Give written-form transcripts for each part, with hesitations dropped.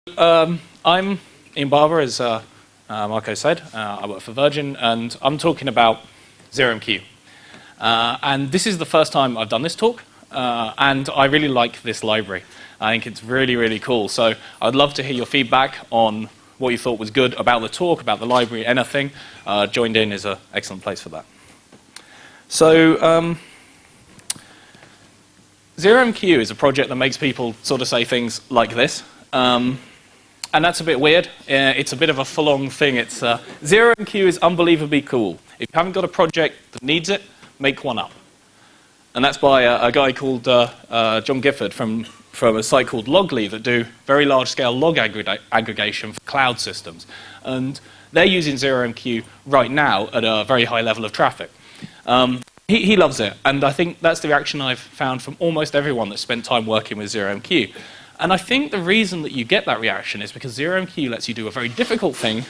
I'm Ian Barber, as Marco said. I work for Virgin, and I'm talking about ZeroMQ. And this is the first time I've done this talk, and I really like this library. I think it's really, really cool. So I'd love to hear your feedback on what you thought was good about the talk, about the library, anything. Joined in is an excellent place for that. So ZeroMQ is a project that makes people sort of say things like this. And that's a bit weird. It's a bit of a full-on thing. It's ZeroMQ is unbelievably cool. If you haven't got a project that needs it, make one up. And that's by a guy called John Gifford from a site called Logly that do very large-scale log aggregation for cloud systems. And they're using ZeroMQ right now at a very high level of traffic. He loves it, and I think that's the reaction I've found from almost everyone that's spent time working with ZeroMQ. And I think the reason that you get that reaction is because ZeroMQ lets you do a very difficult thing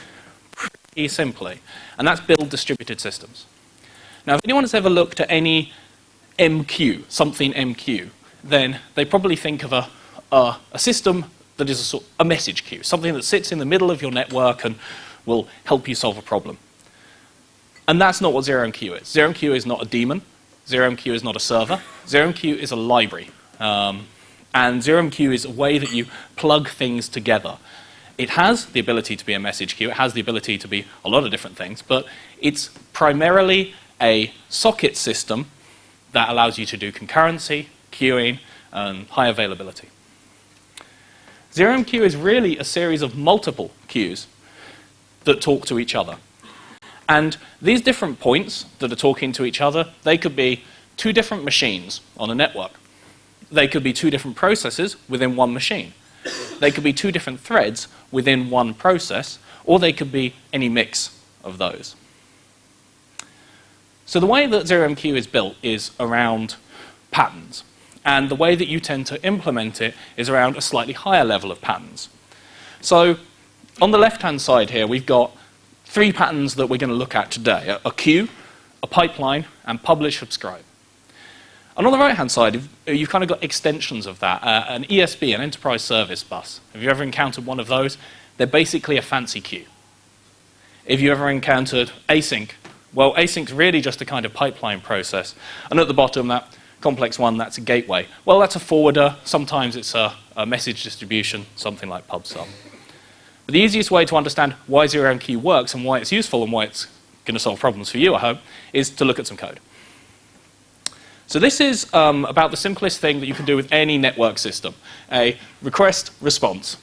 pretty simply, and that's build distributed systems. Now, if anyone has ever looked at any MQ, something MQ, then they probably think of a system that is a message queue, something that sits in the middle of your network and will help you solve a problem. And that's not what ZeroMQ is. ZeroMQ is not a daemon. ZeroMQ is not a server. ZeroMQ is a library. And ZeroMQ is a way that you plug things together. It has the ability to be a message queue. It has the ability to be a lot of different things. But it's primarily a socket system that allows you to do concurrency, queuing, and high availability. ZeroMQ is really a series of multiple queues that talk to each other. And these different points that are talking to each other, they could be two different machines on a network. They could be two different processes within one machine. They could be two different threads within one process, or they could be any mix of those. So the way that ZeroMQ is built is around patterns. And the way that you tend to implement it is around a slightly higher level of patterns. So on the left-hand side here, we've got three patterns that we're going to look at today: a queue, a pipeline, and publish, subscribe. And on the right-hand side, you've kind of got extensions of that. An ESB, an enterprise service bus. Have you ever encountered one of those? They're basically a fancy queue. If you ever encountered async, well, async's really just a kind of pipeline process. And at the bottom, that complex one, that's a gateway. Well, that's a forwarder. Sometimes it's a message distribution, something like pub/sub. But the easiest way to understand why ZeroMQ works and why it's useful and why it's going to solve problems for you, I hope, is to look at some code. So this is about the simplest thing that you can do with any network system: a request response.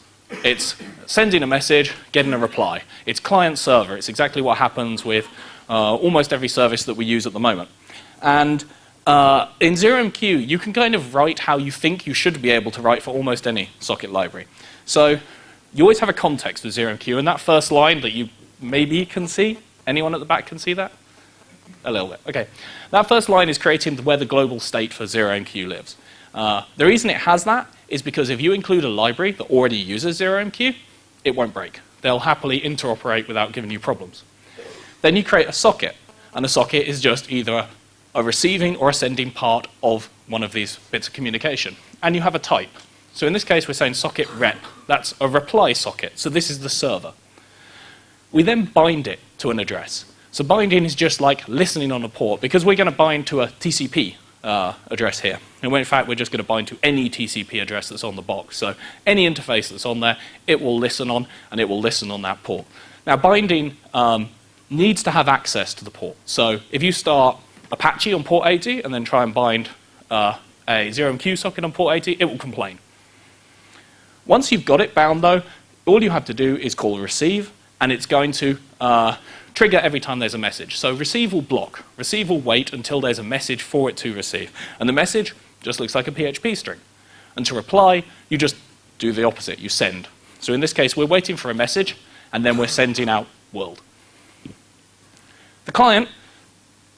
It's sending a message, getting a reply. It's client-server. It's exactly what happens with almost every service that we use at the moment. And in ZeroMQ, you can kind of write how you think you should be able to write for almost any socket library. So you always have a context with ZeroMQ, and that first line that you maybe can see, anyone at the back can see that? A little bit, okay. That first line is creating where the global state for ZeroMQ lives. The reason it has that is because if you include a library that already uses ZeroMQ, it won't break. They'll happily interoperate without giving you problems. Then you create a socket, and a socket is just either a receiving or a sending part of one of these bits of communication. And you have a type. So in this case, we're saying socket rep. That's a reply socket. So this is the server. We then bind it to an address. So binding is just like listening on a port, because we're going to bind to a TCP address here. And in fact, we're just going to bind to any TCP address that's on the box. So any interface that's on there, it will listen on, and it will listen on that port. Now, binding needs to have access to the port. So if you start Apache on port 80 and then try and bind a ZeroMQ socket on port 80, it will complain. Once you've got it bound, though, all you have to do is call receive, and it's going to trigger every time there's a message. So receive will block. Receive will wait until there's a message for it to receive. And the message just looks like a PHP string. And to reply, you just do the opposite. You send. So in this case, we're waiting for a message, and then we're sending out world. The client,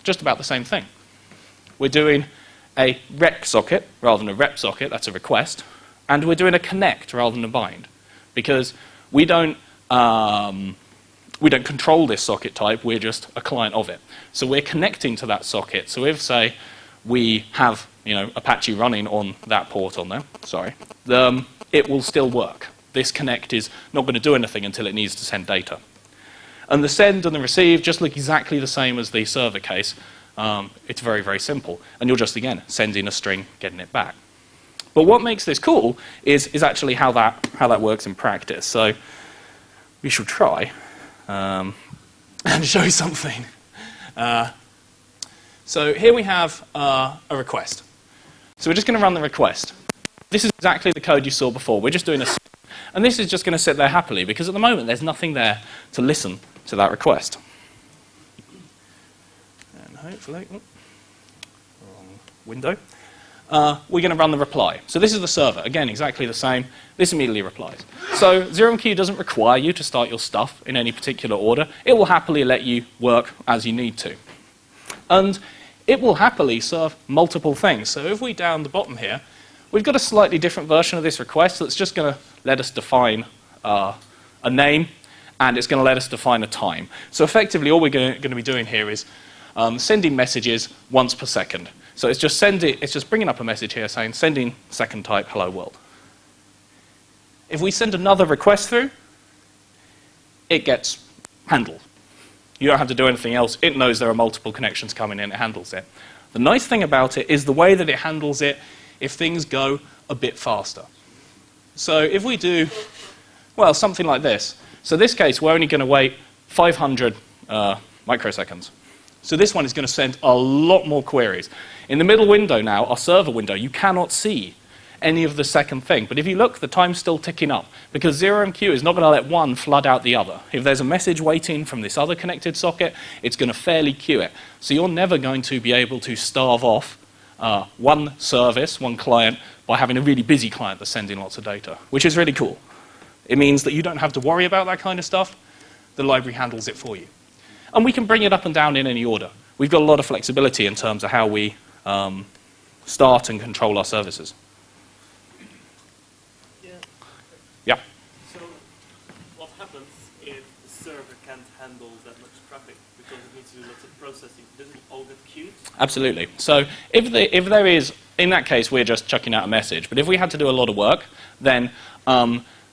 just about the same thing. We're doing a rec socket rather than a rep socket. That's a request. And we're doing a connect rather than a bind, because we don't control this socket type, we're just a client of it. So we're connecting to that socket. So if, say, we have Apache running on that port on there, it will still work. this connect is not going to do anything until it needs to send data. And the send and the receive just look exactly the same as the server case. It's very, very simple. And you're just, again, sending a string, getting it back. But what makes this cool is actually how that works in practice. So we should try and show you something. So here we have a request. So we're just going to run the request. This is exactly the code you saw before. We're just doing a... And this is just going to sit there happily, because at the moment there's nothing there to listen to that request. And hopefully... wrong window. We're going to run the reply. So this is the server. Again, exactly the same. This immediately replies. So ZeroMQ doesn't require you to start your stuff in any particular order. It will happily let you work as you need to. And it will happily serve multiple things. So if we down the bottom here, we've got a slightly different version of this request that's just going to let us define a name, and it's going to let us define a time. So effectively, all we're going to be doing here is sending messages once per second. So it's just bringing up a message here saying, sending second type, hello world. If we send another request through, it gets handled. You don't have to do anything else. It knows there are multiple connections coming in. It handles it. The nice thing about it is the way that it handles it if things go a bit faster. So if we do, well, something like this. So in this case, we're only going to wait 500 microseconds. So this one is going to send a lot more queries. In the middle window now, our server window, you cannot see any of the second thing. But if you look, the time's still ticking up, because ZeroMQ is not going to let one flood out the other. If there's a message waiting from this other connected socket, it's going to fairly queue it. So you're never going to be able to starve off one service, one client, by having a really busy client that's sending lots of data, which is really cool. It means that you don't have to worry about that kind of stuff. The library handles it for you. And we can bring it up and down in any order. We've got a lot of flexibility in terms of how we start and control our services. Yeah. So what happens if the server can't handle that much traffic because it needs to do lots of processing? Doesn't it all get queued? Absolutely. So if there is, in that case, we're just chucking out a message. But if we had to do a lot of work, then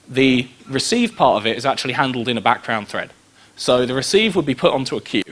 the receive part of it is actually handled in a background thread. So the receive would be put onto a queue.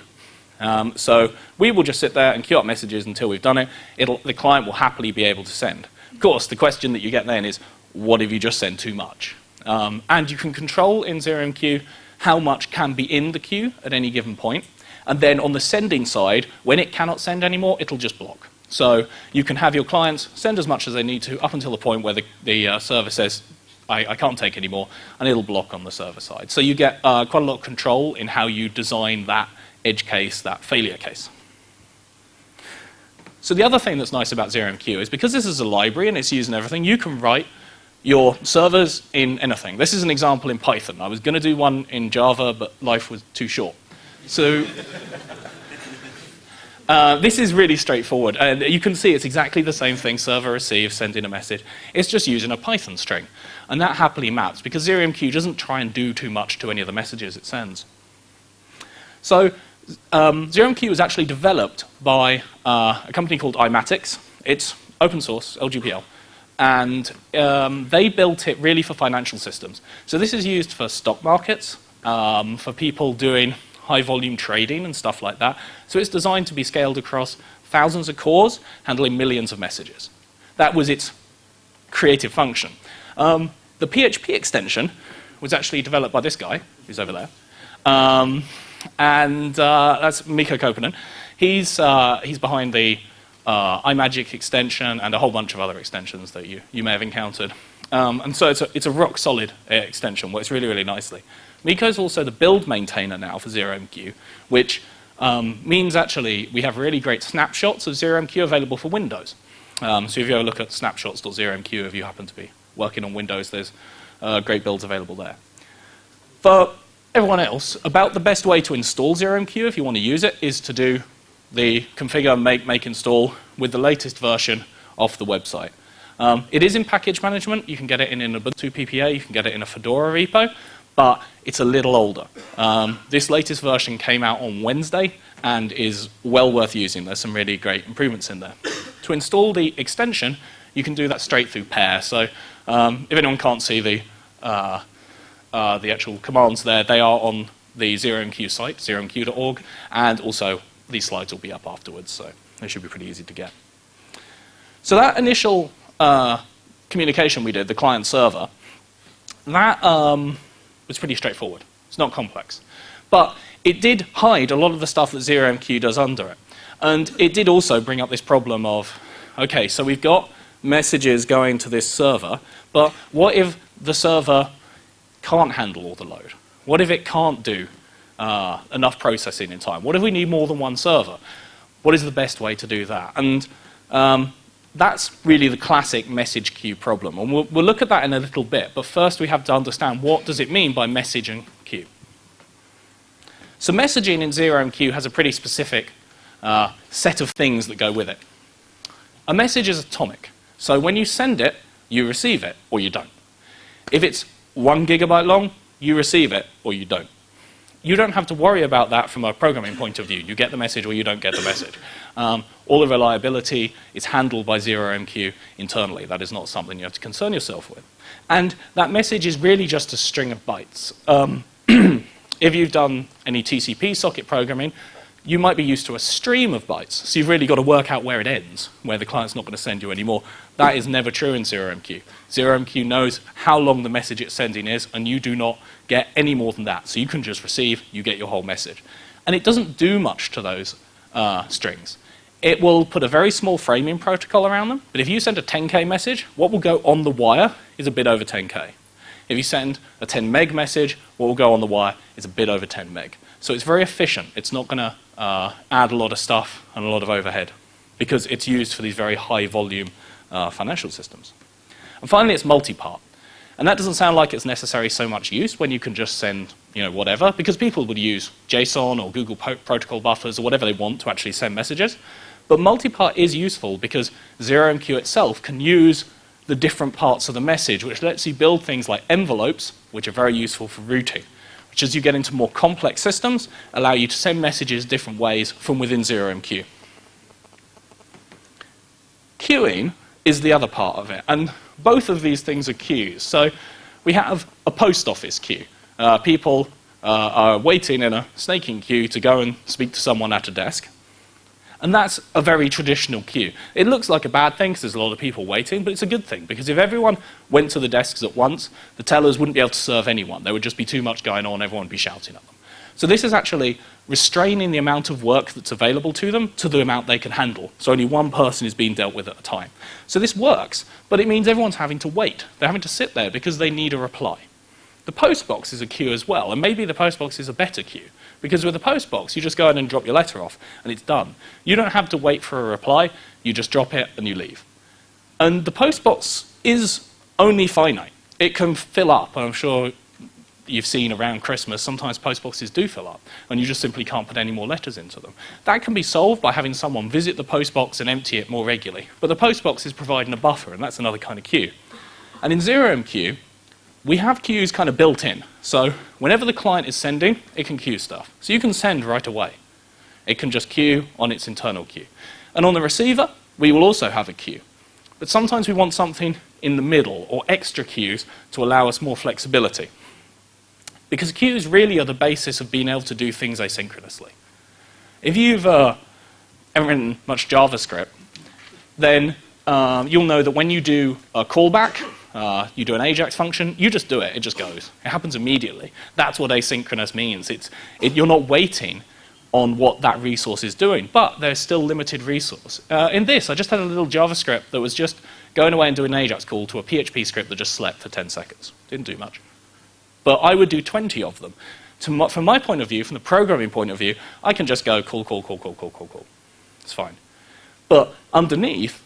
So we will just sit there and queue up messages until we've done it. The client will happily be able to send. Of course, the question that you get then is, what if you just send too much? And you can control in ZeroMQ how much can be in the queue at any given point. And then on the sending side, when it cannot send anymore, it'll just block. So you can have your clients send as much as they need to up until the point where the server says, I can't take any more, and it'll block on the server side. So you get quite a lot of control in how you design that edge case, that failure case. So the other thing that's nice about ZeroMQ is because this is a library and it's using everything, you can write your servers in anything. This is an example in Python. I was going to do one in Java, but life was too short. So this is really straightforward. And you can see it's exactly the same thing, server receive, send in a message. It's just using a Python string. And that happily maps, because ZeroMQ doesn't try and do too much to any of the messages it sends. So ZeroMQ was actually developed by a company called Imatics. It's open source, LGPL. And they built it really for financial systems. So this is used for stock markets, for people doing high volume trading and stuff like that. So it's designed to be scaled across thousands of cores, handling millions of messages. That was its creative function. The PHP extension was actually developed by this guy, who's over there. And that's Mikko Koppanen. He's behind the iMagic extension and a whole bunch of other extensions that you may have encountered. And so it's a rock solid extension, works really, really nicely. Mikko's also the build maintainer now for ZeroMQ, which means actually we have really great snapshots of ZeroMQ available for Windows. So if you ever look at snapshots.zeromq, if you happen to be working on Windows, there's great builds available there. For everyone else, about the best way to install ZeroMQ if you want to use it is to do the configure, make, install with the latest version of the website. It is in package management. You can get it in an Ubuntu PPA, you can get it in a Fedora repo, but it's a little older. This latest version came out on Wednesday and is well worth using. There's some really great improvements in there. To install the extension, you can do that straight through Pair. So if anyone can't see the the actual commands there, they are on the ZeroMQ site, zeromq.org, and also these slides will be up afterwards, so they should be pretty easy to get. So that initial communication we did, the client-server, that was pretty straightforward. It's not complex. But it did hide a lot of the stuff that ZeroMQ does under it. And it did also bring up this problem of, okay, so we've got messages going to this server, but what if the server can't handle all the load? What if it can't do enough processing in time? What if we need more than one server? What is the best way to do that? And that's really the classic message queue problem. And we'll look at that in a little bit, but first we have to understand what does it mean by message and queue. So messaging in ZeroMQ has a pretty specific set of things that go with it. A message is atomic. So when you send it, you receive it, or you don't. If it's 1 gigabyte long, you receive it, or you don't. You don't have to worry about that from a programming point of view. You get the message or you don't get the message. All the reliability is handled by ZeroMQ internally. That is not something you have to concern yourself with. And that message is really just a string of bytes. If you've done any TCP socket programming, you might be used to a stream of bytes. So you've really got to work out where it ends, where the client's not going to send you any more. That is never true in ZeroMQ. ZeroMQ knows how long the message it's sending is, and you do not get any more than that. So you can just receive, you get your whole message. And it doesn't do much to those strings. It will put a very small framing protocol around them, but if you send a 10K message, what will go on the wire is a bit over 10K. If you send a 10 meg message, what will go on the wire is a bit over 10 meg. So it's very efficient. It's not going to add a lot of stuff and a lot of overhead because it's used for these very high volume financial systems. And finally, it's multi-part. And that doesn't sound like it's necessarily so much use when you can just send whatever, because people would use JSON or Google protocol buffers or whatever they want to actually send messages. But multi-part is useful because ZeroMQ itself can use the different parts of the message, which lets you build things like envelopes, which are very useful for routing, which as you get into more complex systems, allow you to send messages different ways from within ZeroMQ. Queuing is the other part of it, and both of these things are queues. So we have a post office queue. People are waiting in a snaking queue to go and speak to someone at a desk. And that's a very traditional queue. It looks like a bad thing because there's a lot of people waiting, but it's a good thing because if everyone went to the desks at once, the tellers wouldn't be able to serve anyone. There would just be too much going on, everyone would be shouting at them. So this is actually restraining the amount of work that's available to them to the amount they can handle. So only one person is being dealt with at a time. So this works, but it means everyone's having to wait. They're having to sit there because they need a reply. The postbox is a queue as well, and maybe the postbox is a better queue. Because with a postbox, you just go in and drop your letter off, and it's done. You don't have to wait for a reply, you just drop it and you leave. And the postbox is only finite. It can fill up, and I'm sure you've seen around Christmas, sometimes postboxes do fill up, and you just simply can't put any more letters into them. That can be solved by having someone visit the postbox and empty it more regularly. But the postbox is providing a buffer, and that's another kind of queue. And in ZeroMQ, we have queues kind of built in. So whenever the client is sending, it can queue stuff. So you can send right away. It can just queue on its internal queue. And on the receiver, we will also have a queue. But sometimes we want something in the middle or extra queues to allow us more flexibility. Because queues really are the basis of being able to do things asynchronously. If you've ever written much JavaScript, then you'll know that when you do a callback, you do an AJAX function, you just do it, it just goes. It happens immediately. That's what asynchronous means. You're not waiting on what that resource is doing, but there's still limited resource. In this, I just had a little JavaScript that was just going away and doing an AJAX call to a PHP script that just slept for 10 seconds. Didn't do much. But I would do 20 of them. From my point of view, from the programming point of view, I can just go call. It's fine. But underneath,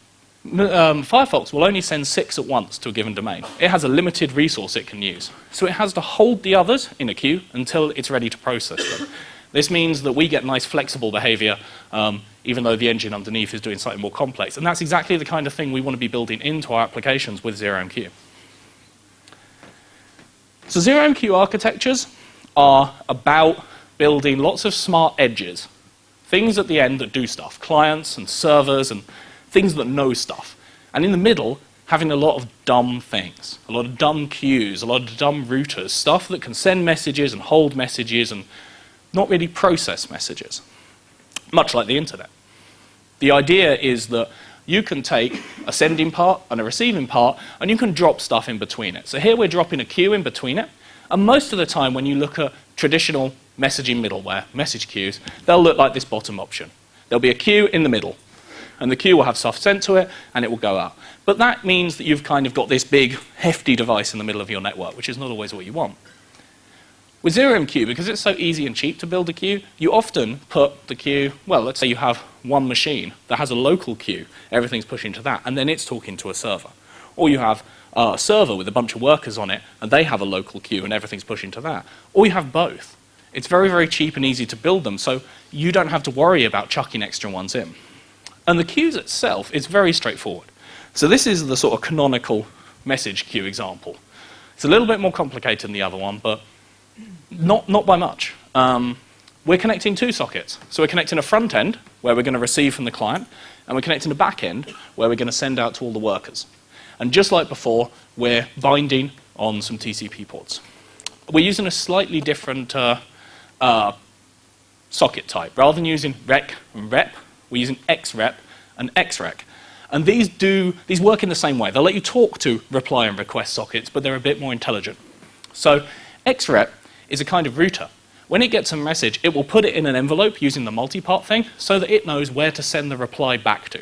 Firefox will only send 6 at once to a given domain. It has a limited resource it can use. So it has to hold the others in a queue until it's ready to process them. This means that we get nice flexible behavior, even though the engine underneath is doing something more complex. And that's exactly the kind of thing we want to be building into our applications with ZeroMQ. So ZeroMQ architectures are about building lots of smart edges, things at the end that do stuff, clients and servers and things that know stuff. And in the middle, having a lot of dumb things, a lot of dumb queues, a lot of dumb routers, stuff that can send messages and hold messages and not really process messages, much like the internet. The idea is that you can take a sending part and a receiving part, and you can drop stuff in between it. So here we're dropping a queue in between it, and most of the time when you look at traditional messaging middleware, message queues, they'll look like this bottom option. There'll be a queue in the middle, and the queue will have stuff sent to it, and it will go out. But that means that you've kind of got this big, hefty device in the middle of your network, which is not always what you want. With ZeroMQ, because it's so easy and cheap to build a queue, you often put the queue, well, let's say you have one machine that has a local queue, everything's pushing to that, and then it's talking to a server. Or you have a server with a bunch of workers on it, and they have a local queue, and everything's pushing to that. Or you have both. It's very, very cheap and easy to build them, so you don't have to worry about chucking extra ones in. And the queues itself is very straightforward. So this is the sort of canonical message queue example. It's a little bit more complicated than the other one, but not by much. We're connecting two sockets. So we're connecting a front end, where we're going to receive from the client, and we're connecting a back end, where we're going to send out to all the workers. And just like before, we're binding on some TCP ports. We're using a slightly different socket type. Rather than using rec and rep, we're using xrep and xrec. And these work in the same way. They'll let you talk to reply and request sockets, but they're a bit more intelligent. So xrep is a kind of router. When it gets a message, it will put it in an envelope using the multi-part thing so that it knows where to send the reply back to.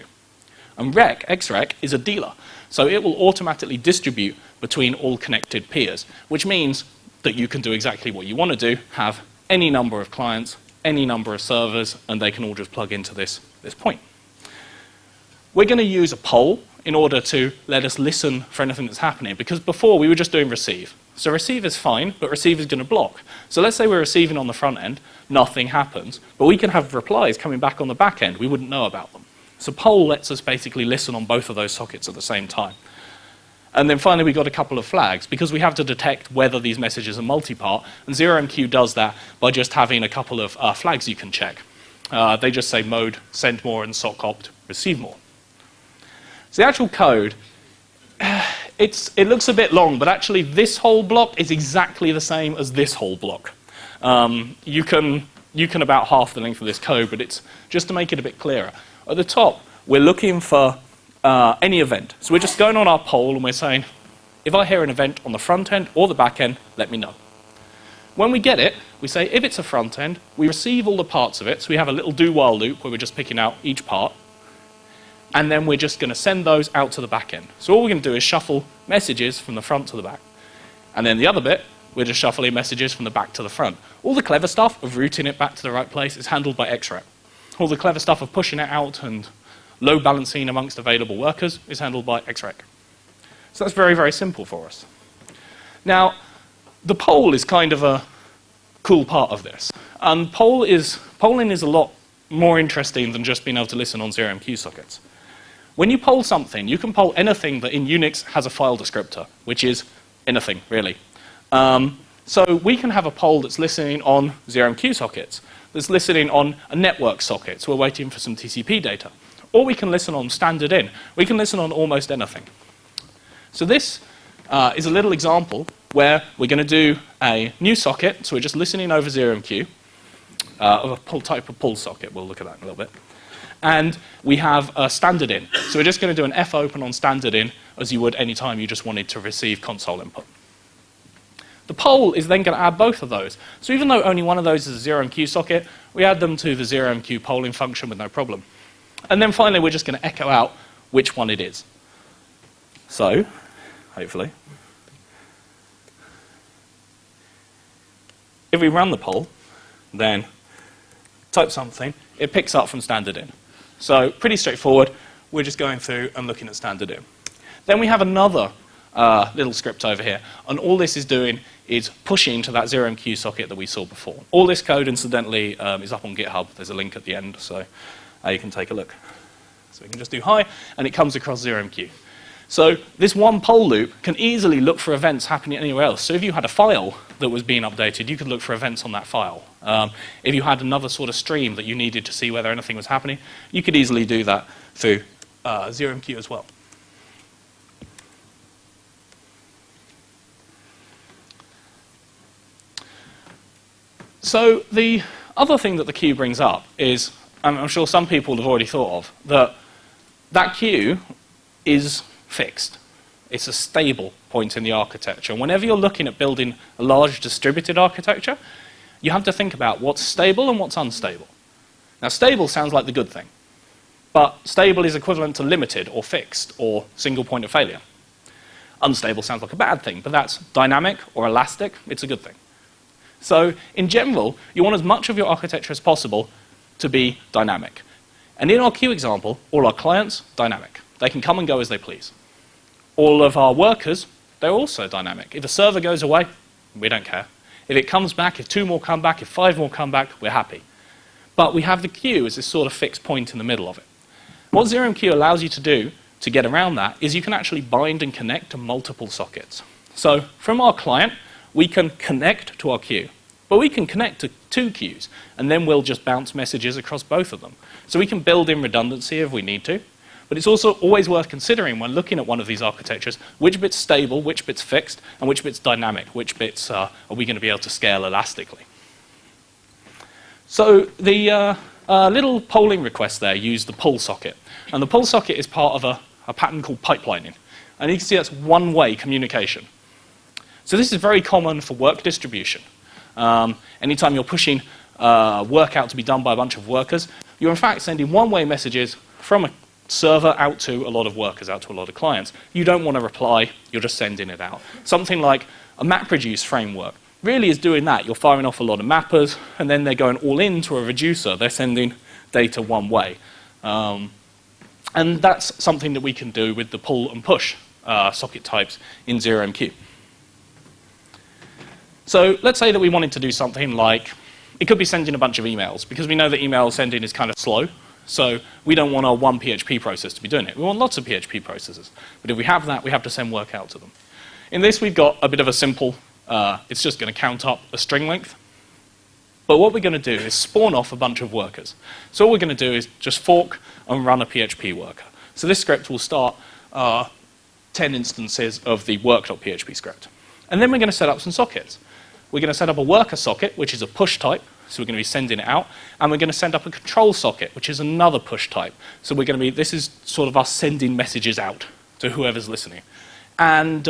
And xrec, is a dealer. So it will automatically distribute between all connected peers, which means that you can do exactly what you want to do, have any number of clients, any number of servers, and they can all just plug into this point. We're going to use a poll in order to let us listen for anything that's happening, because before we were just doing receive. So receive is fine, but receive is going to block. So let's say we're receiving on the front end, nothing happens, but we can have replies coming back on the back end, we wouldn't know about them. So poll lets us basically listen on both of those sockets at the same time. And then finally we got a couple of flags, because we have to detect whether these messages are multi-part, and ZeroMQ does that by just having a couple of flags you can check. They just say mode, send more, and sock opt, receive more. So the actual code, it looks a bit long, but actually this whole block is exactly the same as this whole block. You can about half the length of this code, but it's just to make it a bit clearer. At the top, we're looking for any event. So we're just going on our poll and we're saying, if I hear an event on the front end or the back end, let me know. When we get it, we say, if it's a front end, we receive all the parts of it. So we have a little do-while loop where we're just picking out each part. And then we're just going to send those out to the back end. So all we're going to do is shuffle messages from the front to the back. And then the other bit, we're just shuffling messages from the back to the front. All the clever stuff of routing it back to the right place is handled by xrep. All the clever stuff of pushing it out and load balancing amongst available workers is handled by xrec. So that's very, very simple for us. Now, the poll is kind of a cool part of this. And polling is a lot more interesting than just being able to listen on ZeroMQ sockets. When you poll something, you can poll anything that in Unix has a file descriptor, which is anything, really. So we can have a poll that's listening on ZeroMQ sockets, that's listening on a network socket, so we're waiting for some TCP data. Or we can listen on standard in. We can listen on almost anything. So this is a little example where we're going to do a new socket, so we're just listening over ZeroMQ, of a pull type of pull socket. We'll look at that in a little bit. And we have a standard in. So we're just going to do an fopen on standard in as you would any time you just wanted to receive console input. The poll is then going to add both of those. So even though only one of those is a ZeroMQ socket, we add them to the ZeroMQ polling function with no problem. And then finally, we're just going to echo out which one it is. So, hopefully, if we run the poll, then type something, it picks up from standard in. So pretty straightforward. We're just going through and looking at standard in. Then we have another little script over here, and all this is doing is pushing to that ZeroMQ socket that we saw before. All this code, incidentally, is up on GitHub. There's a link at the end, so you can take a look. So we can just do hi, and it comes across ZeroMQ. So this one poll loop can easily look for events happening anywhere else. So if you had a file that was being updated, you could look for events on that file. If you had another sort of stream that you needed to see whether anything was happening, you could easily do that through ZeroMQ as well. So the other thing that the queue brings up is, and I'm sure some people have already thought of, that queue is fixed. It's a stable point in the architecture. And whenever you're looking at building a large distributed architecture, you have to think about what's stable and what's unstable. Now, stable sounds like the good thing, but stable is equivalent to limited or fixed or single point of failure. Unstable sounds like a bad thing, but that's dynamic or elastic. It's a good thing. So in general, you want as much of your architecture as possible to be dynamic. And in our queue example, all our clients, dynamic. They can come and go as they please. All of our workers, they're also dynamic. If a server goes away, we don't care. If it comes back, if 2 more come back, if 5 more come back, we're happy. But we have the queue as this sort of fixed point in the middle of it. What ZeroMQ allows you to do to get around that is you can actually bind and connect to multiple sockets. So from our client, we can connect to our queue. But we can connect to 2 queues, and then we'll just bounce messages across both of them. So we can build in redundancy if we need to. But it's also always worth considering when looking at one of these architectures, which bit's stable, which bit's fixed, and which bit's dynamic, which bits are we going to be able to scale elastically. So the little polling request there used the pull socket. And the pull socket is part of a pattern called pipelining. And you can see that's one-way communication. So this is very common for work distribution. Anytime you're pushing work out to be done by a bunch of workers, you're in fact sending one-way messages from a server out to a lot of workers, out to a lot of clients. You don't want to reply, you're just sending it out. Something like a MapReduce framework really is doing that. You're firing off a lot of mappers, and then they're going all into a reducer. They're sending data one way. And that's something that we can do with the pull and push socket types in ZeroMQ. So let's say that we wanted to do something like, it could be sending a bunch of emails, because we know that email sending is kind of slow. So we don't want our one PHP process to be doing it. We want lots of PHP processes. But if we have that, we have to send work out to them. In this, we've got a bit of a simple, it's just going to count up a string length. But what we're going to do is spawn off a bunch of workers. So all we're going to do is just fork and run a PHP worker. So this script will start 10 instances of the work.php script. And then we're going to set up some sockets. We're going to set up a worker socket, which is a push type. So we're going to be sending it out. And we're going to send up a control socket, which is another push type. So we're going to be, this is sort of us sending messages out to whoever's listening. And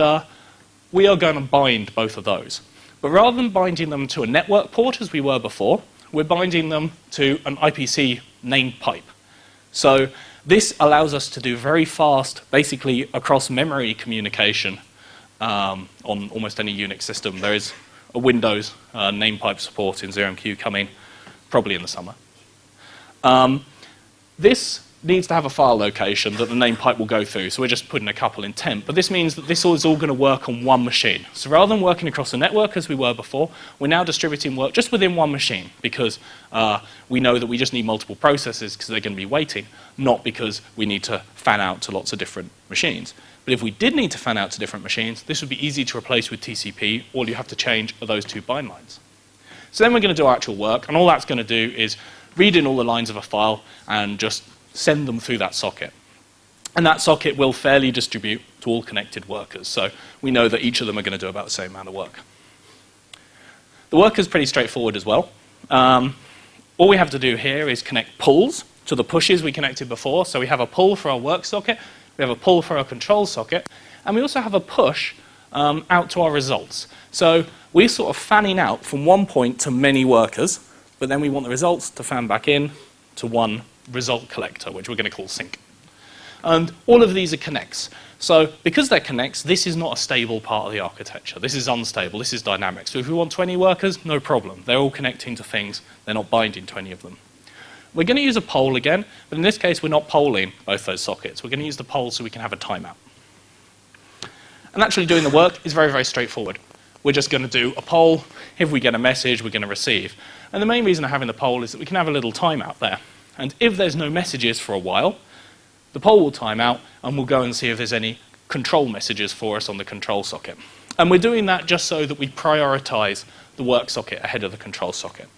we are going to bind both of those. But rather than binding them to a network port as we were before, we're binding them to an IPC name pipe. So this allows us to do very fast, basically across memory communication on almost any Unix system. There is a Windows name pipe support in ZeroMQ coming probably in the summer. This needs to have a file location that the name pipe will go through, so we're just putting a couple in temp. But this means that this is all going to work on one machine. So rather than working across the network as we were before, we're now distributing work just within one machine, because we know that we just need multiple processes because they're going to be waiting, not because we need to fan out to lots of different machines. But if we did need to fan out to different machines, this would be easy to replace with TCP. All you have to change are those 2 bind lines. So then we're going to do our actual work, and all that's going to do is read in all the lines of a file and just send them through that socket. And that socket will fairly distribute to all connected workers. So we know that each of them are going to do about the same amount of work. The work is pretty straightforward as well. All we have to do here is connect pulls to the pushes we connected before. So we have a pull for our work socket, we have a pull for our control socket, and we also have a push out to our results. So we're sort of fanning out from one point to many workers, but then we want the results to fan back in to one result collector, which we're going to call sync. And all of these are connects. So because they're connects, this is not a stable part of the architecture. This is unstable, this is dynamic. So if we want 20 workers, no problem. They're all connecting to things, they're not binding to any of them. We're going to use a poll again, but in this case we're not polling both those sockets. We're going to use the poll so we can have a timeout. And actually doing the work is very, very straightforward. We're just going to do a poll. If we get a message, we're going to receive. And the main reason of having the poll is that we can have a little timeout there. And if there's no messages for a while, the poll will time out, and we'll go and see if there's any control messages for us on the control socket. And we're doing that just so that we prioritize the work socket ahead of the control socket.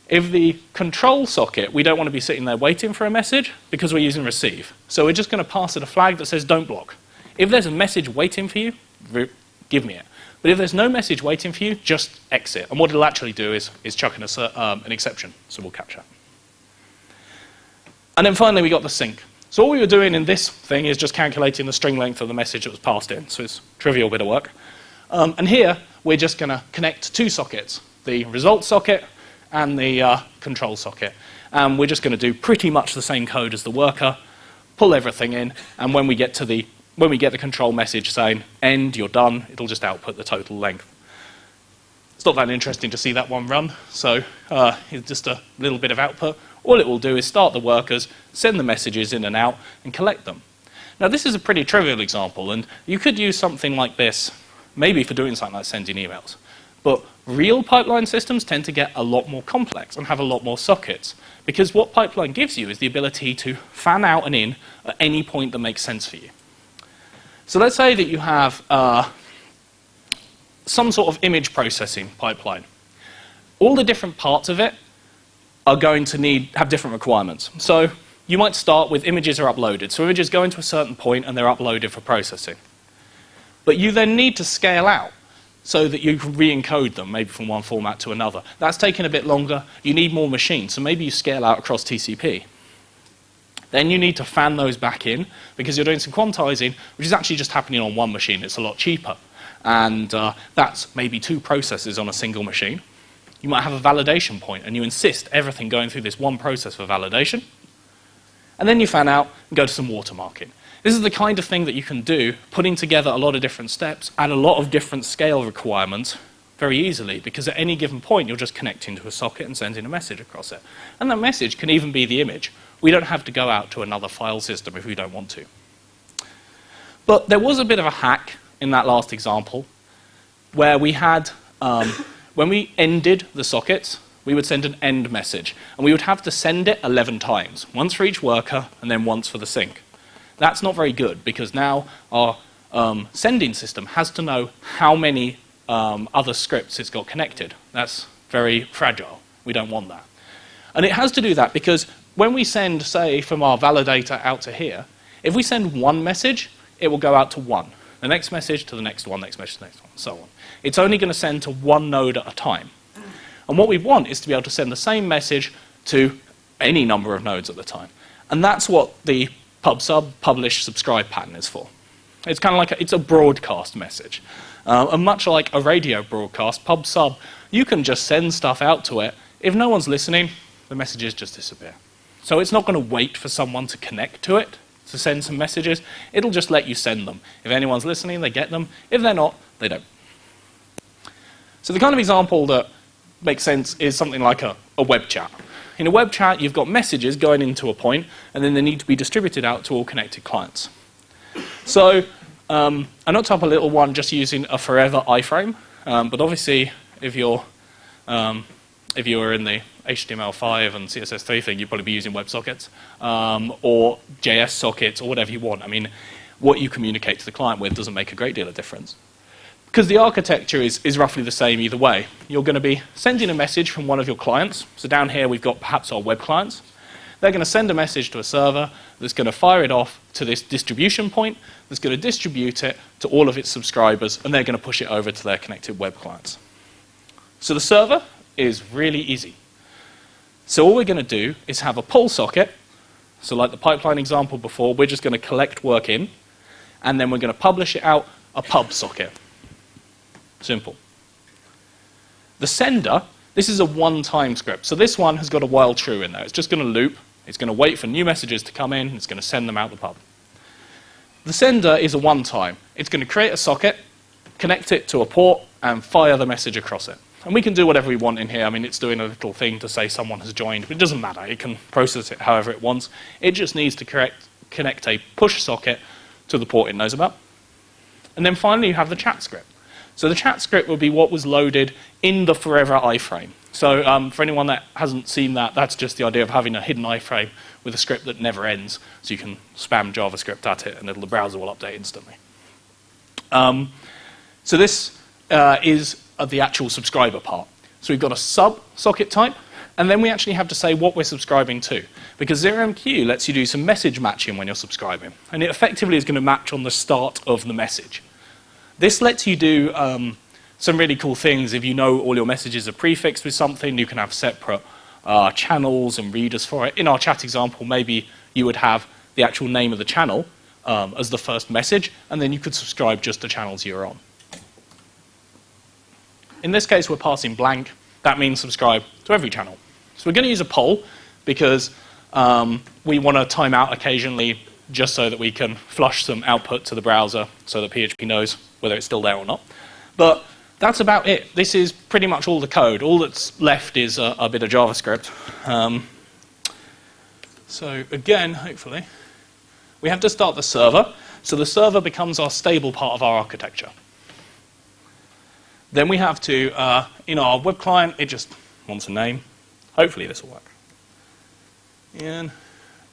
If the control socket, we don't want to be sitting there waiting for a message because we're using receive. So we're just going to pass it a flag that says don't block. If there's a message waiting for you, give me it. But if there's no message waiting for you, just exit. And what it'll actually do is chuck in an exception. So we'll catch that. And then finally, we got the sync. So all we were doing in this thing is just calculating the string length of the message that was passed in. So it's a trivial bit of work. And here, we're just going to connect two sockets, the result socket and the control socket. And we're just going to do pretty much the same code as the worker, pull everything in, and when we get the control message saying, end, you're done, it'll just output the total length. It's not that interesting to see that one run, so it's just a little bit of output. All it will do is start the workers, send the messages in and out, and collect them. Now, this is a pretty trivial example, and you could use something like this, maybe for doing something like sending emails. But real pipeline systems tend to get a lot more complex and have a lot more sockets, because what pipeline gives you is the ability to fan out and in at any point that makes sense for you. So let's say that you have some sort of image processing pipeline. All the different parts of it are going to have different requirements. So you might start with images are uploaded. So images go into a certain point and they're uploaded for processing. But you then need to scale out so that you can re-encode them, maybe from one format to another. That's taking a bit longer. You need more machines, so maybe you scale out across TCP. Then you need to fan those back in, because you're doing some quantizing, which is actually just happening on one machine. It's a lot cheaper. And that's maybe 2 processes on a single machine. You might have a validation point, and you insist everything going through this one process for validation. And then you fan out and go to some watermarking. This is the kind of thing that you can do, putting together a lot of different steps and a lot of different scale requirements very easily, because at any given point, you're just connecting to a socket and sending a message across it. And that message can even be the image. We don't have to go out to another file system if we don't want to. But there was a bit of a hack in that last example, where we had, when we ended the sockets, we would send an end message. And we would have to send it 11 times, once for each worker and then once for the sync. That's not very good, because now our sending system has to know how many other scripts it's got connected. That's very fragile. We don't want that. And it has to do that because when we send, say, from our validator out to here, if we send one message, it will go out to one. The next message to the next one, next message to the next one, and so on. It's only going to send to one node at a time. And what we want is to be able to send the same message to any number of nodes at a time. And that's what the pub/sub, publish, subscribe pattern is for. It's kind of like it's a broadcast message. And much like a radio broadcast, pub/sub, you can just send stuff out to it. If no one's listening, the messages just disappear. So it's not going to wait for someone to connect to it to send some messages. It'll just let you send them. If anyone's listening, they get them. If they're not, they don't. So the kind of example that makes sense is something like a web chat. In a web chat, you've got messages going into a point, and then they need to be distributed out to all connected clients. So I knocked up a little one just using a forever iframe, but obviously if you're in the HTML5 and CSS3 thing, you'd probably be using WebSockets or JS sockets or whatever you want. I mean, what you communicate to the client with doesn't make a great deal of difference. Because the architecture is roughly the same either way. You're going to be sending a message from one of your clients. So down here we've got perhaps our web clients. They're going to send a message to a server that's going to fire it off to this distribution point that's going to distribute it to all of its subscribers, and they're going to push it over to their connected web clients. So the server is really easy. So all we're going to do is have a pull socket. So like the pipeline example before, we're just going to collect work in, and then we're going to publish it out a pub socket. Simple. The sender, this is a one-time script. So this one has got a while true in there. It's just going to loop. It's going to wait for new messages to come in. It's going to send them out the pub. The sender is a one-time. It's going to create a socket, connect it to a port, and fire the message across it. And we can do whatever we want in here. I mean, it's doing a little thing to say someone has joined, but it doesn't matter. It can process it however it wants. It just needs to connect a push socket to the port it knows about. And then finally, you have the chat script. So the chat script will be what was loaded in the forever iframe. So for anyone that hasn't seen that, that's just the idea of having a hidden iframe with a script that never ends. So you can spam JavaScript at it, and the browser will update instantly. So this is the actual subscriber part. So we've got a sub socket type, and then we actually have to say what we're subscribing to, because ZeroMQ lets you do some message matching when you're subscribing, and it effectively is going to match on the start of the message. This lets you do some really cool things. If you know all your messages are prefixed with something, you can have separate channels and readers for it. In our chat example, maybe you would have the actual name of the channel as the first message, and then you could subscribe just to channels you're on. In this case, we're passing blank. That means subscribe to every channel. So we're going to use a poll because we want to time out occasionally just so that we can flush some output to the browser so that PHP knows whether it's still there or not. But that's about it. This is pretty much all the code. All that's left is a bit of JavaScript. So again, hopefully, we have to start the server. So the server becomes our stable part of our architecture. Then we have to, in our web client, it just wants a name. Hopefully this will work. In,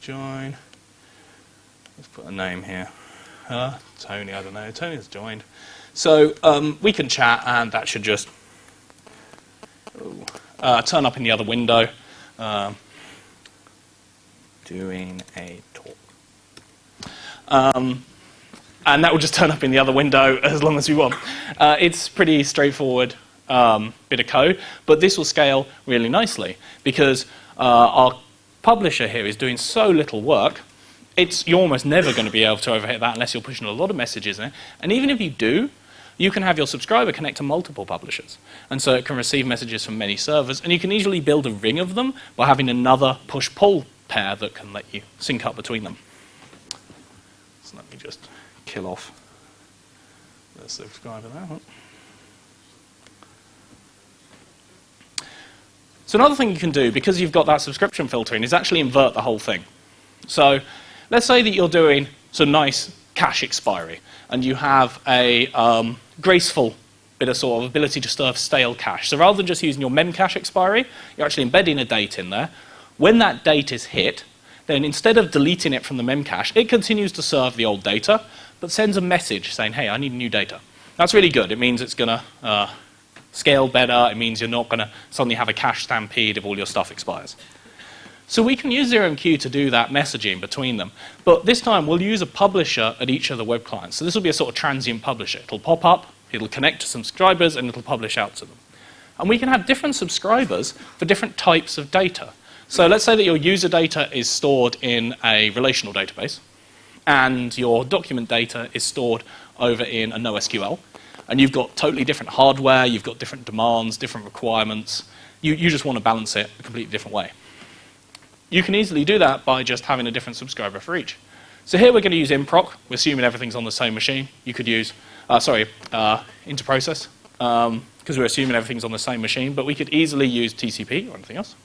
join, let's put a name here. Tony, I don't know, Tony's joined. So we can chat, and that should just turn up in the other window. Doing a talk. And that will just turn up in the other window as long as we want. It's pretty straightforward bit of code, but this will scale really nicely because our publisher here is doing so little work. You're almost never going to be able to overhit that unless you're pushing a lot of messages in it. And even if you do, you can have your subscriber connect to multiple publishers. And so it can receive messages from many servers, and you can easily build a ring of them by having another push-pull pair that can let you sync up between them. So let me just kill off the subscriber there. So another thing you can do, because you've got that subscription filtering, is actually invert the whole thing. So let's say that you're doing some nice cache expiry, and you have a graceful bit of sort of ability to serve stale cache. So rather than just using your memcache expiry, you're actually embedding a date in there. When that date is hit, then instead of deleting it from the memcache, it continues to serve the old data, but sends a message saying, hey, I need new data. That's really good. It means it's going to scale better. It means you're not going to suddenly have a cache stampede if all your stuff expires. So we can use ZeroMQ to do that messaging between them. But this time, we'll use a publisher at each of the web clients. So this will be a sort of transient publisher. It'll pop up, it'll connect to some subscribers, and it'll publish out to them. And we can have different subscribers for different types of data. So let's say that your user data is stored in a relational database, and your document data is stored over in a NoSQL. And you've got totally different hardware, you've got different demands, different requirements. You just want to balance it a completely different way. You can easily do that by just having a different subscriber for each. So here we're going to use improc. We're assuming everything's on the same machine. You could use, interprocess, because we're assuming everything's on the same machine. But we could easily use TCP or anything else.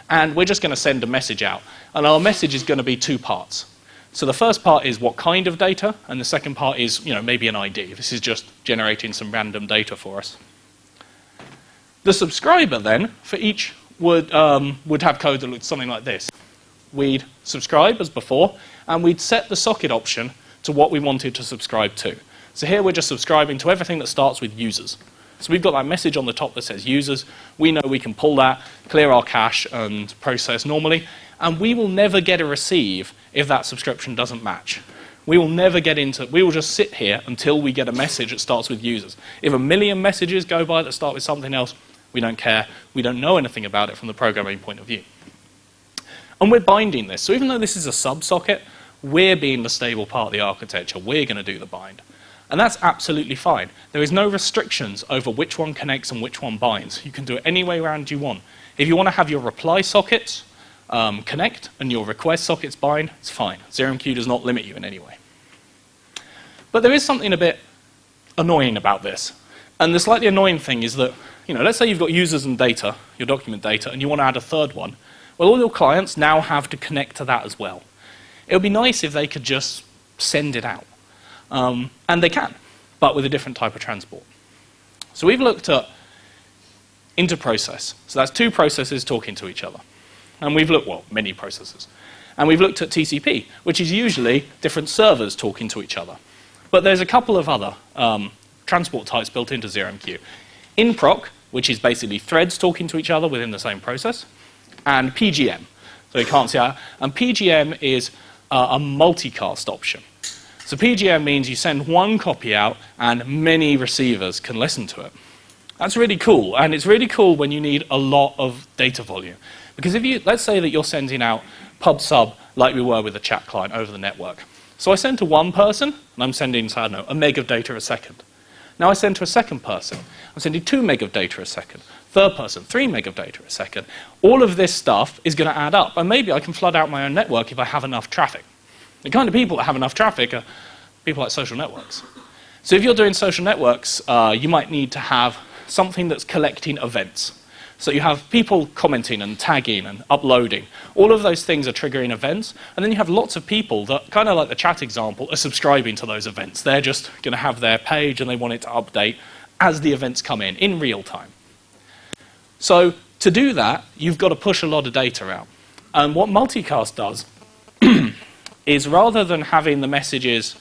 And we're just going to send a message out. And our message is going to be two parts. So the first part is what kind of data, and the second part is, maybe an ID. This is just generating some random data for us. The subscriber then, for each, would have code that looked something like this. We'd subscribe as before, and we'd set the socket option to what we wanted to subscribe to. So here we're just subscribing to everything that starts with users. So we've got that message on the top that says users. We know we can pull that, clear our cache, and process normally. And we will never get a receive if that subscription doesn't match. We will never get into, we will just sit here until we get a message that starts with users. If a million messages go by that start with something else, we don't care. We don't know anything about it from the programming point of view. And we're binding this. So even though this is a sub-socket, we're being the stable part of the architecture. We're going to do the bind. And that's absolutely fine. There is no restrictions over which one connects and which one binds. You can do it any way around you want. If you want to have your reply sockets connect and your request sockets bind, it's fine. ZeroMQ does not limit you in any way. But there is something a bit annoying about this. And the slightly annoying thing is that, let's say you've got users and data, your document data, and you want to add a third one. Well, all your clients now have to connect to that as well. It would be nice if they could just send it out. And they can, but with a different type of transport. So we've looked at interprocess. So that's two processes talking to each other. And we've looked, many processes. And we've looked at TCP, which is usually different servers talking to each other. But there's a couple of other transport types built into ZeroMQ. Inproc, which is basically threads talking to each other within the same process, and PGM. So you can't see that. And PGM is a multicast option. So PGM means you send one copy out and many receivers can listen to it. That's really cool, and it's really cool when you need a lot of data volume. Because if you, let's say that you're sending out pub sub like we were with a chat client over the network. So I send to one person, and I'm sending, I don't know, a meg of data a second. Now I send to a second person, I'm sending 2 meg of data a second. Third person, 3 meg of data a second. All of this stuff is going to add up, and maybe I can flood out my own network if I have enough traffic. The kind of people that have enough traffic are people like social networks. So if you're doing social networks, you might need to have something that's collecting events. So you have people commenting and tagging and uploading. All of those things are triggering events. And then you have lots of people that, kind of like the chat example, are subscribing to those events. They're just going to have their page and they want it to update as the events come in real time. So to do that, you've got to push a lot of data out. And what multicast does is rather than having the messages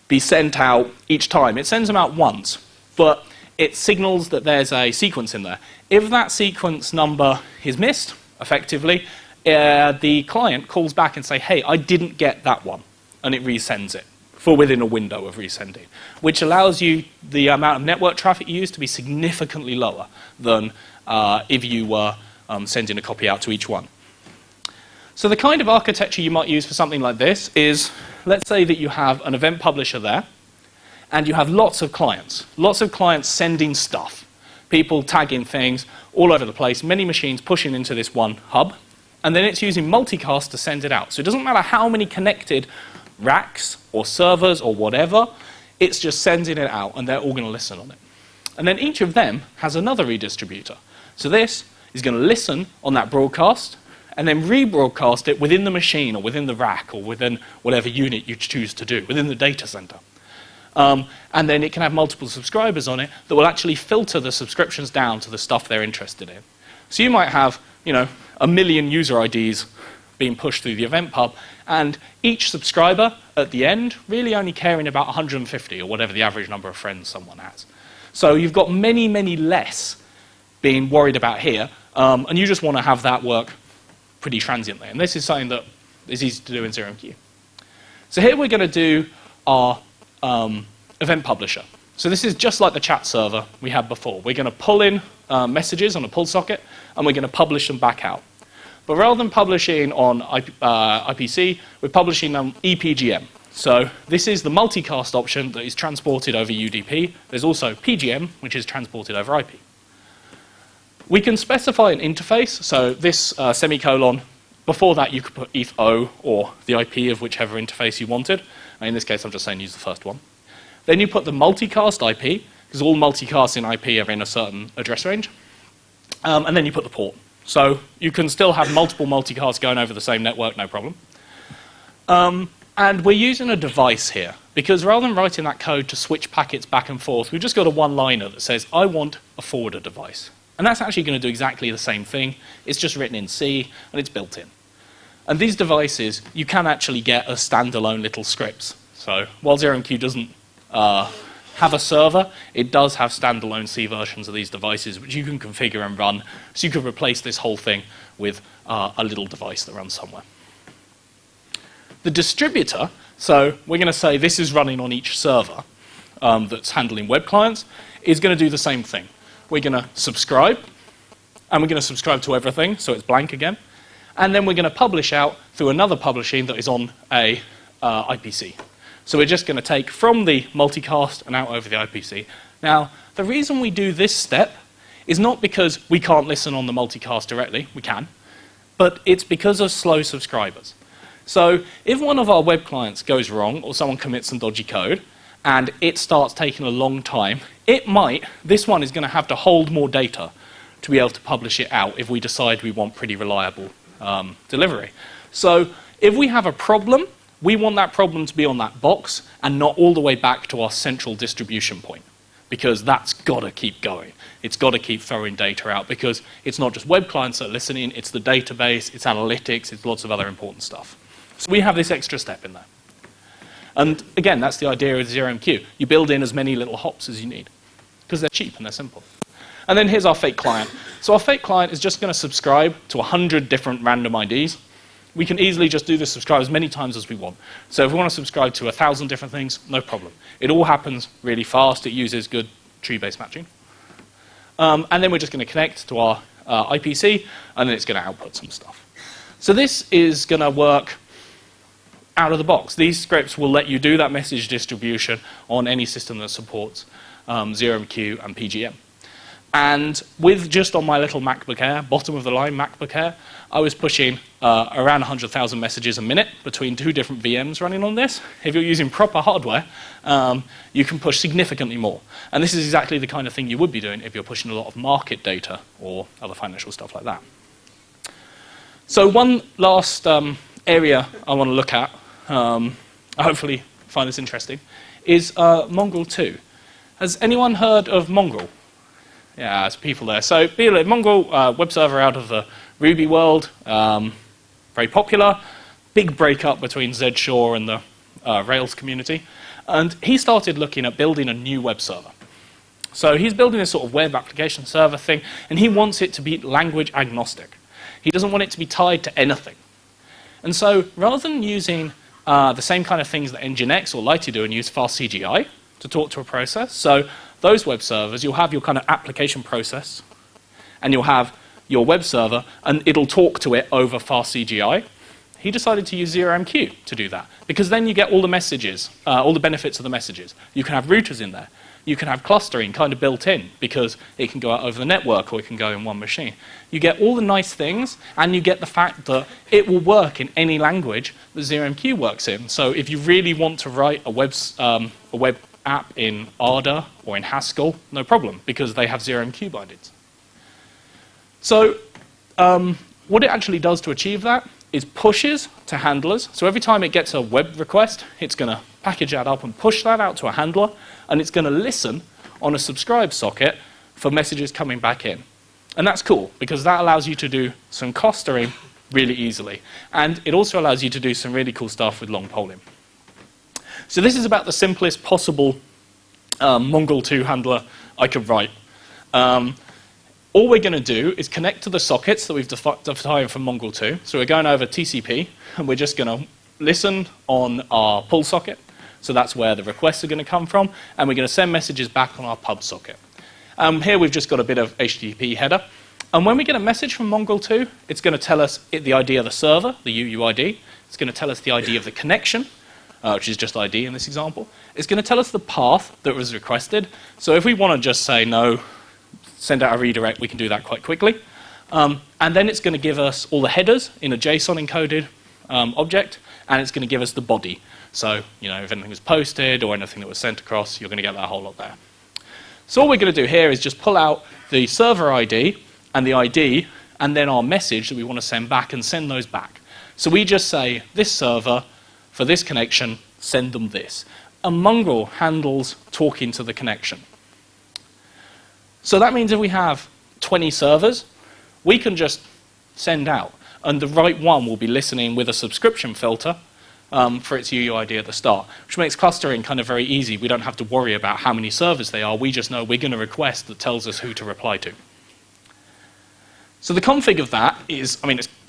be sent out each time. It sends them out once, but it signals that there's a sequence in there. If that sequence number is missed, effectively, the client calls back and say, hey, I didn't get that one, and it resends it for within a window of resending, which allows you the amount of network traffic you use to be significantly lower than if you were sending a copy out to each one. So the kind of architecture you might use for something like this is, let's say that you have an event publisher there, and you have lots of clients sending stuff, people tagging things all over the place, many machines pushing into this one hub, and then it's using multicast to send it out. So it doesn't matter how many connected racks or servers or whatever, it's just sending it out, and they're all going to listen on it. And then each of them has another redistributor. So this is going to listen on that broadcast, and then rebroadcast it within the machine or within the rack or within whatever unit you choose to do, within the data center. And then it can have multiple subscribers on it that will actually filter the subscriptions down to the stuff they're interested in. So you might have, 1 million user IDs being pushed through the event pub, and each subscriber at the end really only caring about 150 or whatever the average number of friends someone has. So you've got many, many less being worried about here, and you just want to have that work pretty transiently. And this is something that is easy to do in ZeroMQ. So here we're going to do our event publisher. So this is just like the chat server we had before. We're going to pull in messages on a pull socket, and we're going to publish them back out. But rather than publishing on IPC, we're publishing on ePGM. So this is the multicast option that is transported over UDP. There's also PGM, which is transported over IP. We can specify an interface, so this semicolon, before that you could put eth0 or the IP of whichever interface you wanted. In this case, I'm just saying use the first one. Then you put the multicast IP, because all multicasts in IP are in a certain address range. And then you put the port. So you can still have multiple multicasts going over the same network, no problem. And we're using a device here, because rather than writing that code to switch packets back and forth, we've just got a one-liner that says, I want a forwarder device. And that's actually going to do exactly the same thing. It's just written in C, and it's built in. And these devices, you can actually get as standalone little scripts. So while ZeroMQ doesn't have a server, it does have standalone C versions of these devices, which you can configure and run. So you could replace this whole thing with a little device that runs somewhere. The distributor, so we're going to say this is running on each server that's handling web clients, is going to do the same thing. We're going to subscribe, and we're going to subscribe to everything, so it's blank again. And then we're going to publish out through another publishing that is on a IPC. So we're just going to take from the multicast and out over the IPC. Now, the reason we do this step is not because we can't listen on the multicast directly, we can, but it's because of slow subscribers. So if one of our web clients goes wrong, or someone commits some dodgy code, and it starts taking a long time, this one is going to have to hold more data to be able to publish it out if we decide we want pretty reliable delivery. So if we have a problem, we want that problem to be on that box and not all the way back to our central distribution point, because that's got to keep going. It's got to keep throwing data out, because it's not just web clients that are listening, it's the database, it's analytics, it's lots of other important stuff. So we have this extra step in there. And again, that's the idea of ZeroMQ. You build in as many little hops as you need, because they're cheap and they're simple. And then here's our fake client. So our fake client is just going to subscribe to 100 different random IDs. We can easily just do this subscribe as many times as we want. So if we want to subscribe to 1,000 different things, no problem. It all happens really fast. It uses good tree-based matching. And then we're just going to connect to our IPC, and then it's going to output some stuff. So this is going to work out of the box. These scripts will let you do that message distribution on any system that supports ZeroMQ and PGM. And with just on my little MacBook Air, bottom of the line MacBook Air, I was pushing around 100,000 messages a minute between 2 different VMs running on this. If you're using proper hardware, you can push significantly more. And this is exactly the kind of thing you would be doing if you're pushing a lot of market data or other financial stuff like that. So one last area I want to look at, I hopefully find this interesting, is Mongrel 2. Has anyone heard of Mongrel? Yeah, there's people there. So Mongrel, web server out of the Ruby world, very popular. Big breakup between Zed Shaw and the Rails community. And he started looking at building a new web server. So he's building this sort of web application server thing, and he wants it to be language agnostic. He doesn't want it to be tied to anything. And so rather than using the same kind of things that Nginx or Lighty do and use fast CGI to talk to a process, so those web servers, you'll have your kind of application process, and you'll have your web server, and it'll talk to it over fast CGI. He decided to use ZeroMQ to do that, because then you get all the messages, all the benefits of the messages. You can have routers in there. You can have clustering kind of built in, because it can go out over the network, or it can go in one machine. You get all the nice things, and you get the fact that it will work in any language that ZeroMQ works in. So if you really want to write a web app in Ada or in Haskell, no problem, because they have ZeroMQ bindings. So what it actually does to achieve that is pushes to handlers. So every time it gets a web request, it's going to package that up and push that out to a handler, and it's going to listen on a subscribe socket for messages coming back in. And that's cool, because that allows you to do some clustering really easily. And it also allows you to do some really cool stuff with long polling. So this is about the simplest possible Mongrel 2 handler I could write. All we're going to do is connect to the sockets that we've defined for Mongrel 2. So we're going over TCP, and we're just going to listen on our pull socket. So that's where the requests are going to come from, and we're going to send messages back on our pub socket. Here we've just got a bit of HTTP header. And when we get a message from Mongrel 2, it's going to tell us the ID of the server, the UUID. It's going to tell us the ID of the connection, which is just ID in this example. It's going to tell us the path that was requested. So if we want to just say no, send out a redirect, we can do that quite quickly. And then it's going to give us all the headers in a JSON encoded object, and it's going to give us the body. So, if anything was posted or anything that was sent across, you're going to get that whole lot there. So all we're going to do here is just pull out the server ID and the ID, and then our message that we want to send back, and send those back. So we just say, this server, for this connection, send them this. And Mongrel handles talking to the connection. So that means if we have 20 servers, we can just send out, and the right one will be listening with a subscription filter for its UUID at the start, which makes clustering kind of very easy. We don't have to worry about how many servers they are. We just know we're going to request that tells us who to reply to. So the config of that is,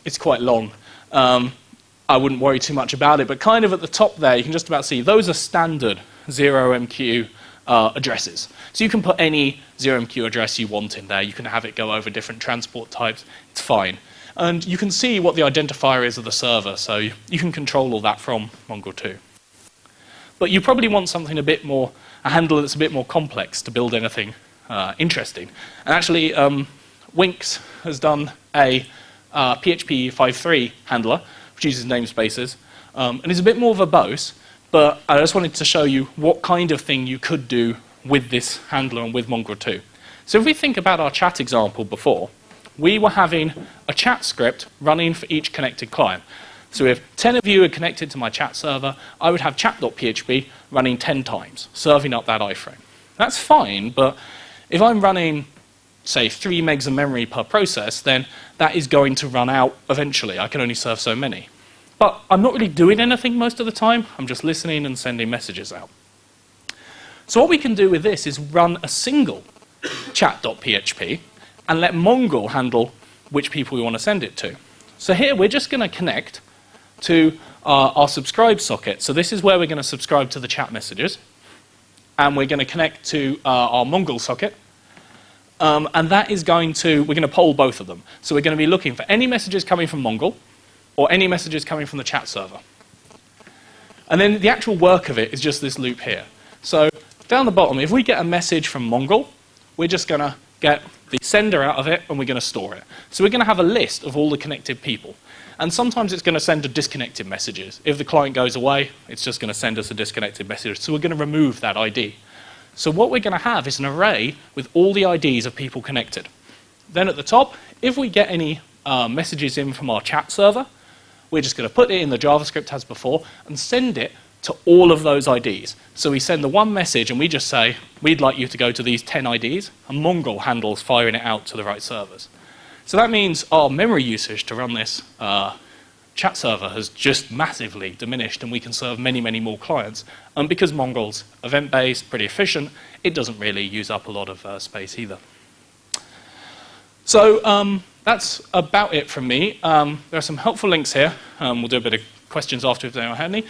it's quite long. I wouldn't worry too much about it, but kind of at the top there, you can just about see those are standard ZeroMQ addresses. So you can put any ZeroMQ address you want in there. You can have it go over different transport types. It's fine. And you can see what the identifier is of the server, so you can control all that from Mongrel 2. But you probably want something a handler that's a bit more complex to build anything interesting. And actually, Winx has done a PHP 5.3 handler, which uses namespaces, and is a bit more verbose, but I just wanted to show you what kind of thing you could do with this handler and with Mongrel 2. So if we think about our chat example before, we were having a chat script running for each connected client. So if 10 of you are connected to my chat server, I would have chat.php running 10 times, serving up that iframe. That's fine, but if I'm running, say, 3 megs of memory per process, then that is going to run out eventually. I can only serve so many. But I'm not really doing anything most of the time. I'm just listening and sending messages out. So what we can do with this is run a single chat.php, and let Mongo handle which people we want to send it to. So here we're just going to connect to our subscribe socket. So this is where we're going to subscribe to the chat messages. And we're going to connect to our Mongo socket. And that is we're going to poll both of them. So we're going to be looking for any messages coming from Mongo or any messages coming from the chat server. And then the actual work of it is just this loop here. So down the bottom, if we get a message from Mongo, we're just going to get the sender out of it and we're going to store it. So we're going to have a list of all the connected people. And sometimes it's going to send a disconnected messages. If the client goes away, it's just going to send us a disconnected message. So we're going to remove that ID. So what we're going to have is an array with all the IDs of people connected. Then at the top, if we get any messages in from our chat server, we're just going to put it in the JavaScript as before and send it to all of those IDs. So we send the one message and we just say, we'd like you to go to these 10 IDs, and Mongo handles firing it out to the right servers. So that means our memory usage to run this chat server has just massively diminished, and we can serve many, many more clients. And because Mongo's event-based, pretty efficient, it doesn't really use up a lot of space either. So that's about it from me. There are some helpful links here. We'll do a bit of questions after if anyone had any.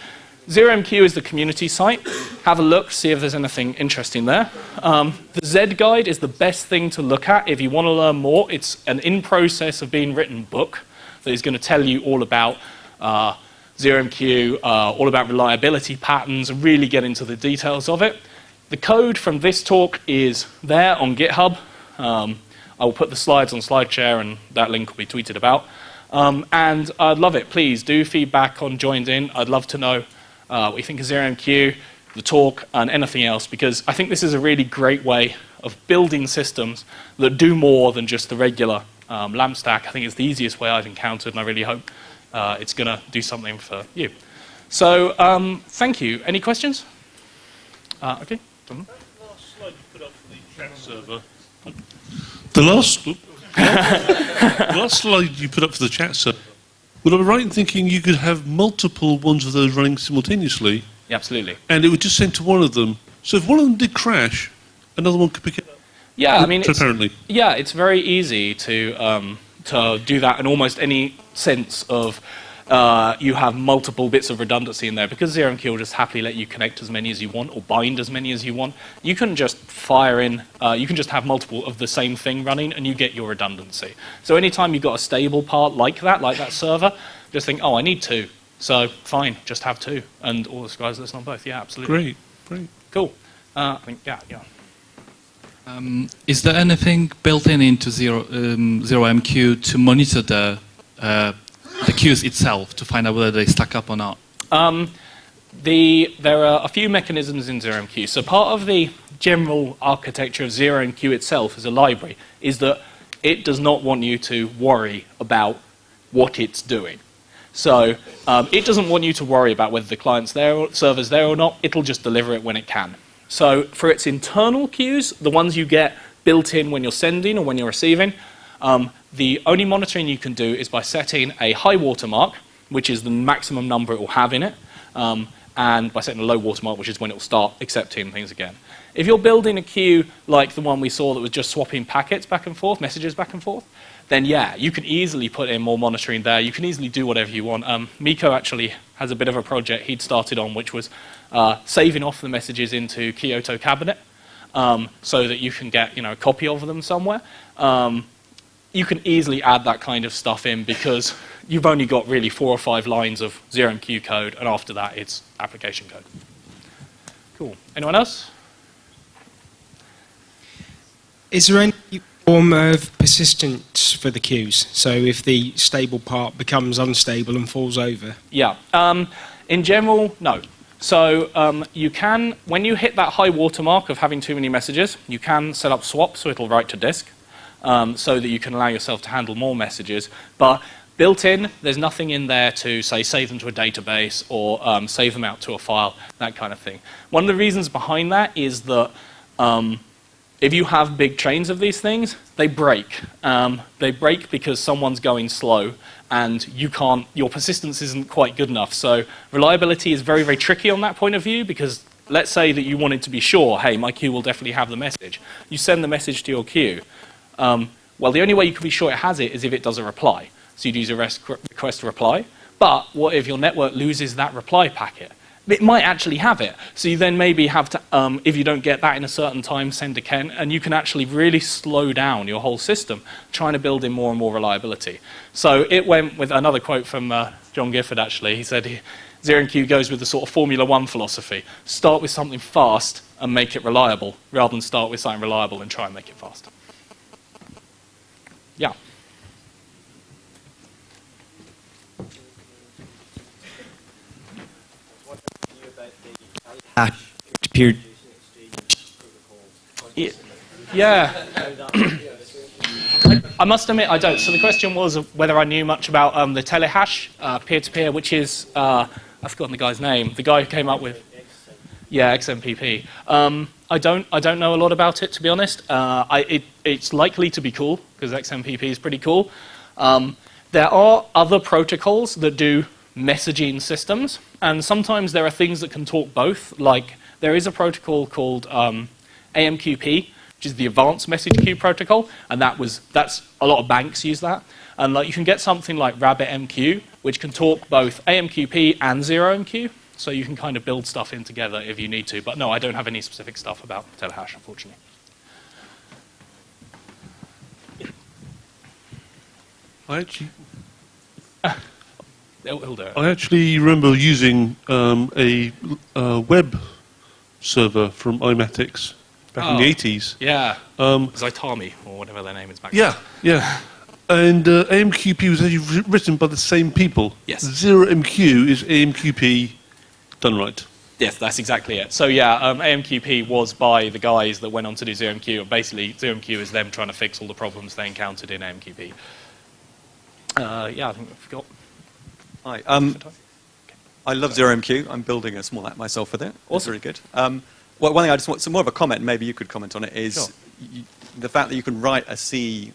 ZeroMQ is the community site. Have a look, see if there's anything interesting there. The Z guide is the best thing to look at if you want to learn more. It's an in-process of being written book that is going to tell you all about ZeroMQ, all about reliability patterns, and really get into the details of it. The code from this talk is there on GitHub. I will put the slides on SlideShare, and that link will be tweeted about. And I'd love it. Please do feedback on joined in. I'd love to know what you think of ZeroMQ, the talk, and anything else, because I think this is a really great way of building systems that do more than just the regular LAMP stack. I think it's the easiest way I've encountered, and I really hope it's going to do something for you. So thank you. Any questions? Okay. That last slide you put up for the chat server. The last slide you put up for the chat server. Would I be right in thinking you could have multiple ones of those running simultaneously? Yeah, absolutely. And it would just send to one of them. So if one of them did crash, another one could pick it up. Yeah, I mean, it's very easy to do that in almost any sense of you have multiple bits of redundancy in there, because ZeroMQ will just happily let you connect as many as you want or bind as many as you want. You can just fire in, you can just have multiple of the same thing running and you get your redundancy. So anytime you've got a stable part like that server, just think, oh, I need two. So fine, just have two. And all the guys listen on both. Yeah, absolutely. Great. Cool. I think, yeah. Is there anything built into ZeroMQ to monitor the queues itself to find out whether they stack up or not? There are a few mechanisms in ZeroMQ. So part of the general architecture of ZeroMQ itself as a library is that it does not want you to worry about what it's doing. So it doesn't want you to worry about whether the client's there or server's there or not. It'll just deliver it when it can. So for its internal queues, the ones you get built in when you're sending or when you're receiving, the only monitoring you can do is by setting a high watermark, which is the maximum number it will have in it, and by setting a low watermark, which is when it will start accepting things again. If you're building a queue like the one we saw that was just swapping packets back and forth, messages back and forth, then yeah, you can easily put in more monitoring there. You can easily do whatever you want. Mikko actually has a bit of a project he'd started on, which was saving off the messages into Kyoto Cabinet, so that you can get a copy of them somewhere. You can easily add that kind of stuff in because you've only got really 4 or 5 lines of ZeroMQ code, and after that it's application code. Cool. Anyone else? Is there any form of persistence for the queues? So if the stable part becomes unstable and falls over? Yeah. In general, no. So you can, when you hit that high watermark of having too many messages, you can set up swaps so it'll write to disk, so that you can allow yourself to handle more messages. But built in, there's nothing in there to, say, save them to a database or save them out to a file, that kind of thing. One of the reasons behind that is that if you have big chains of these things, they break. They break because someone's going slow and your persistence isn't quite good enough. So reliability is very, very tricky on that point of view, because let's say that you wanted to be sure, hey, my queue will definitely have the message. You send the message to your queue. Well, the only way you can be sure it has it is if it does a reply. So you'd use a request reply. But what if your network loses that reply packet? It might actually have it. So you then maybe have to, if you don't get that in a certain time, send again, and you can actually really slow down your whole system, trying to build in more and more reliability. So it went with another quote from John Gifford, actually. He said, ZeroMQ goes with the sort of Formula One philosophy. Start with something fast and make it reliable, rather than start with something reliable and try and make it fast. Yeah. Yeah. I must admit I don't. So the question was whether I knew much about the telehash, peer-to-peer, which is, I've forgotten the guy's name, the guy who came up with, yeah, XMPP. I don't know a lot about it, to be honest. It's likely to be cool, because XMPP is pretty cool. There are other protocols that do messaging systems, and sometimes there are things that can talk both. Like, there is a protocol called AMQP, which is the Advanced Message Queue Protocol, and that's a lot of banks use that. And like, you can get something like RabbitMQ, which can talk both AMQP and ZeroMQ, so you can kind of build stuff in together if you need to. But no, I don't have any specific stuff about telehash, unfortunately. I actually remember using a web server from iMatics back in the 80s. Yeah, Zaitami, or whatever their name is back Yeah, yeah. And AMQP was actually written by the same people. Yes. ZeroMQ is AMQP done right. Yes, that's exactly it. So yeah, AMQP was by the guys that went on to do ZeroMQ, and basically ZeroMQ is them trying to fix all the problems they encountered in AMQP. Yeah, I think I forgot. Hi. I love ZeroMQ. I'm building a small app myself with it. Awesome. It's really good. Well, one thing I just want, some more of a comment, maybe you could comment on it, is Sure. The fact that you can write a C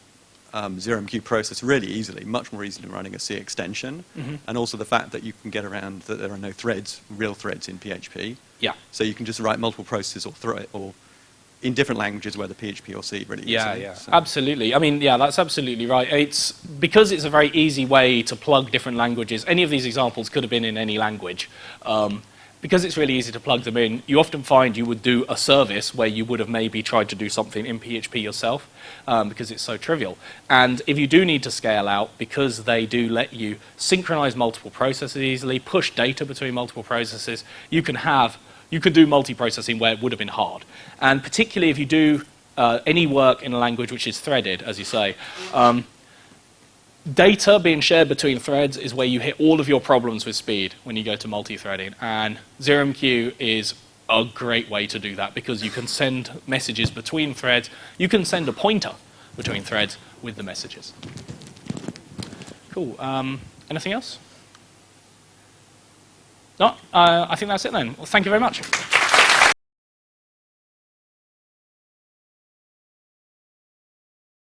ZeroMQ process really easily, much more easily than running a C extension, and also the fact that you can get around that there are no threads, real threads in PHP. Yeah. So you can just write multiple processes or in different languages, whether PHP or C, really easily. Yeah, So. absolutely. I mean, yeah, that's absolutely right. It's because it's a very easy way to plug different languages. Any of these examples could have been in any language. Because it's really easy to plug them in, you often find you would do a service where you would have maybe tried to do something in PHP yourself, because it's so trivial. And if you do need to scale out, because they do let you synchronize multiple processes easily, push data between multiple processes, you can do multiprocessing where it would have been hard. And particularly if you do any work in a language which is threaded, as you say, data being shared between threads is where you hit all of your problems with speed when you go to multi-threading. And ZeroMQ is a great way to do that because you can send messages between threads. You can send a pointer between threads with the messages. Cool. Anything else? No? I think that's it then. Well, thank you very much.